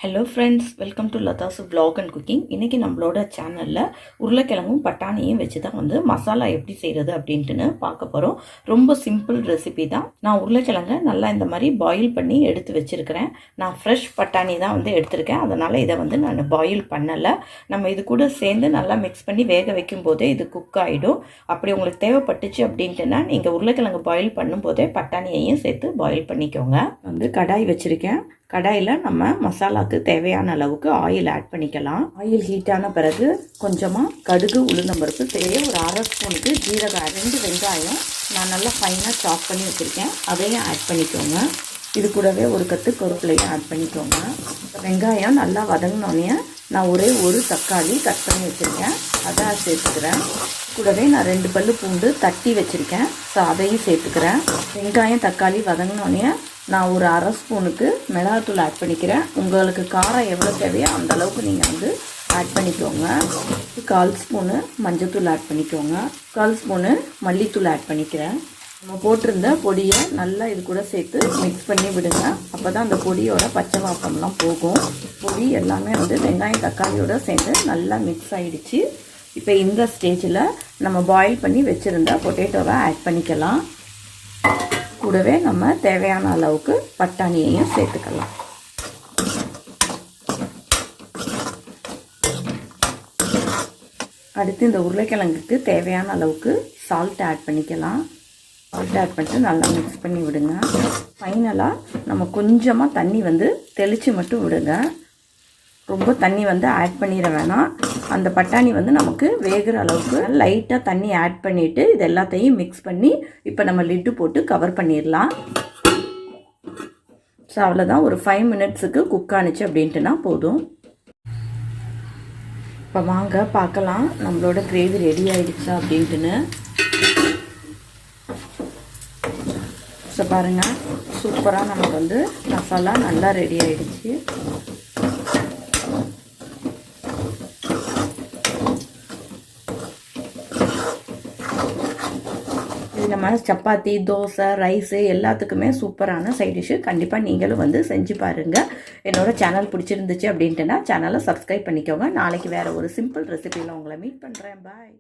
Hello friends, welcome to Latha's vlog and cooking. இன்றைக்கி நம்மளோட சேனலில் உருளைக்கிழங்கும் பட்டாணியும் வச்சு தான் மசாலா எப்படி செய்கிறது அப்படின்ட்டுன்னு பார்க்க போகிறோம். ரொம்ப சிம்பிள் ரெசிபி தான். நான் உருளைக்கிழங்கை நல்லா இந்த மாதிரி பாயில் பண்ணி எடுத்து வச்சுருக்கிறேன். நான் ஃப்ரெஷ் பட்டாணி தான் எடுத்திருக்கேன். அதனால் இதை நான் பாயில் பண்ணலை. நம்ம இது கூட சேர்ந்து நல்லா மிக்ஸ் பண்ணி வேக வைக்கும் போதே இது குக் ஆகிடும். அப்படி உங்களுக்கு தேவைப்பட்டுச்சு அப்படின்ட்டுனா நீங்கள் உருளைக்கிழங்கு பாயில் பண்ணும்போதே பட்டாணியையும் சேர்த்து பாயில் பண்ணிக்கோங்க. கடாய் வச்சுருக்கேன். கடாயில் நம்ம மசாலாவுக்கு தேவையான அளவுக்கு ஆயில் ஆட் பண்ணிக்கலாம். ஆயில் ஹீட்டான பிறகு கொஞ்சமாக கடுகு, உளுந்தம்பருப்பு, தேவையான ஒரு அரை ஸ்பூனுக்கு ஜீரகம், 2 வெங்காயம் நான் நல்லா ஃபைனாக சாப் பண்ணி வச்சுருக்கேன், அதையும் ஆட் பண்ணிக்கோங்க. இது கூடவே ஒரு கத்து கருவேப்பிலையும் ஆட் பண்ணிக்கோங்க. வெங்காயம் நல்லா வதங்கினோடனே நான் ஒரே ஒரு தக்காளி கட் பண்ணி வச்சுருக்கேன், அதை சேர்த்துக்கிறேன். கூடவே நான் 2 பல்லு பூண்டு தட்டி வச்சுருக்கேன், ஸோ அதையும் சேர்த்துக்கிறேன். வெங்காயம் தக்காளி வதங்கினோடனே நான் ஒரு அரை ஸ்பூனுக்கு மிளகாத்தூள் ஆட் பண்ணிக்கிறேன். உங்களுக்கு காரம் எவ்வளோ தேவையோ அந்த அளவுக்கு நீங்கள் ஆட் பண்ணிக்கோங்க. 1/4 ஸ்பூனு மஞ்சத்தூள் ஆட் பண்ணிக்கோங்க. 1/4 ஸ்பூனு மல்லித்தூள் ஆட் பண்ணிக்கிறேன். நம்ம போட்டிருந்த பொடியை நல்லா இது கூட சேர்த்து மிக்ஸ் பண்ணி விடுங்க. அப்போ தான் அந்த பொடியோட பச்சை வாசம்லாம் போகும். பொடி எல்லாமே வெங்காயம் தக்காளியோடு சேர்ந்து நல்லா மிக்ஸ் ஆகிடுச்சு. இப்போ இந்த ஸ்டேஜில் நம்ம பாயில் பண்ணி வச்சுருந்த பொட்டேட்டோவை ஆட் பண்ணிக்கலாம். கூடவே நம்ம தேவையான அளவுக்கு பட்டாணியையும் சேர்த்துக்கலாம். அடுத்து இந்த உருளைக்கிழங்குக்கு தேவையான அளவுக்கு சால்ட் ஆட் பண்ணிக்கலாம். சால்ட் ஆட் பண்ணிட்டு நல்லா மிக்ஸ் பண்ணி விடுங்க. ஃபைனலாக நம்ம கொஞ்சமாக தண்ணி தெளித்து மட்டும் விடுங்க. ரொம்ப தண்ணி ஆட் பண்ணிட வேணாம். அந்த பட்டாணி நமக்கு வேகிற அளவுக்கு லைட்டாக தண்ணி ஆட் பண்ணிவிட்டு இது எல்லாத்தையும் மிக்ஸ் பண்ணி இப்போ நம்ம லிட்டு போட்டு கவர் பண்ணிடலாம். ஸோ அவ்வளோதான், ஒரு 5 மினிட்ஸுக்கு குக் ஆனிச்சு அப்படின்ட்டுனா போதும். இப்போ வாங்க பார்க்கலாம் நம்மளோட கிரேவி ரெடி ஆகிடுச்சா அப்படின்ட்டுன்னு. ஸோ பாருங்கள், சூப்பராக நமக்கு மசாலா நல்லா ரெடி ஆகிடுச்சு. நம்ம சப்பாத்தி, தோசை, ரைஸு எல்லாத்துக்குமே சூப்பரான சைட் டிஷ்ஷு. கண்டிப்பாக நீங்களும் செஞ்சு பாருங்கள். என்னோட சேனல் பிடிச்சிருந்துச்சு அப்படின்ட்டுனா சேனலை சப்ஸ்கிரைப் பண்ணிக்கோங்க. நாளைக்கு வேறு ஒரு சிம்பிள் ரெசிபியில் உங்களை மீட் பண்ணுறேன். பாய்.